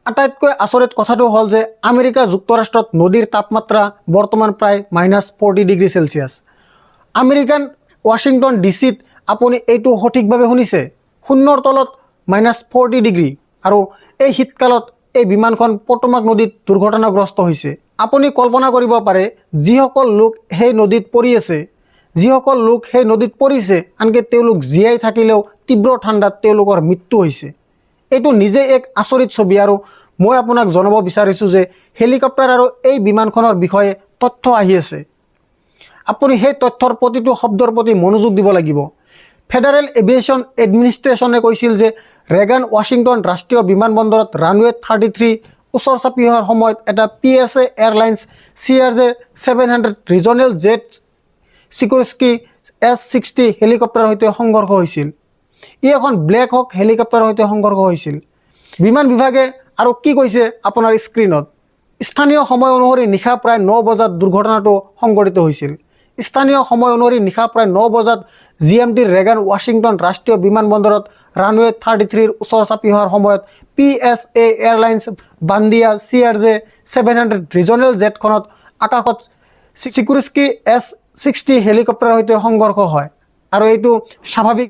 আটাইতকৈ আচৰিত কথাটো হ'ল যে আমেৰিকা যুক্তৰাষ্ট্ৰত নদীৰ তাপমাত্ৰা বৰ্তমান প্ৰায় -40°C। আমেৰিকান ৱাশ্বিংটন ডিচিত আপুনি এইটো সঠিকভাৱে শুনিছে, শূন্যৰ তলত -40°। আৰু এই শীতকালত এই বিমানখন পটোমাক নদীত দুৰ্ঘটনাগ্ৰস্ত হৈছে। আপুনি কল্পনা কৰিব পাৰে যিসকল লোক সেই নদীত পৰি আছে, যিসকল লোক সেই নদীত পৰিছে, আনকি তেওঁলোক জীয়াই থাকিলেও তীব্ৰ ঠাণ্ডাত তেওঁলোকৰ মৃত্যু হৈছে। এইটো নিজে এক আচৰিত ছবি আৰু মই আপোনাক জনাব বিচাৰিছোঁ যে হেলিকপ্টাৰ আৰু এই বিমানখনৰ বিষয়ে তথ্য আহি আছে। আপুনি সেই তথ্যৰ প্ৰতিটো শব্দৰ প্ৰতি মনোযোগ দিব লাগিব। ফেডাৰেল এভিয়েশ্যন এডমিনিষ্ট্ৰেশ্যনে কৈছিল যে ৰেগান ৱাশ্বিংটন ৰাষ্ট্ৰীয় বিমানবন্দৰত ৰানৱে 33 ওচৰ চাপি অহাৰ সময়ত এটা PSA airlines CRJ-700 regional jet Sikorsky S-60 হেলিকপ্টাৰৰ সৈতে সংঘৰ্ষ হৈছিল। ই এখন ব্লেক হক হেলিকপ্টাৰৰ সৈতে সংঘৰ্ষ হৈছিল। বিমান বিভাগে আৰু কি কৈছে আপোনাৰ স্ক্ৰীনত। স্থানীয় সময় অনুসৰি নিশা প্ৰায় 9 বজাত দুৰ্ঘটনাটো সংঘটিত হৈছিল। স্থানীয় সময় অনুসৰি নিশা প্ৰায় 9 বজাত GMTৰ ৰেগান ৱাশ্বিংটন ৰাষ্ট্ৰীয় বিমানবন্দৰত ৰানৱে 33ৰ ওচৰ চাপি অহাৰ সময়ত PSA এয়াৰলাইন্স বান্দিয়া CRJ-700 ৰিজনেল জেটখনত আকাশত চিকুৰস্কি S-60 হেলিকপ্টাৰৰ সৈতে সংঘৰ্ষ হয় আৰু এইটো স্বাভাৱিক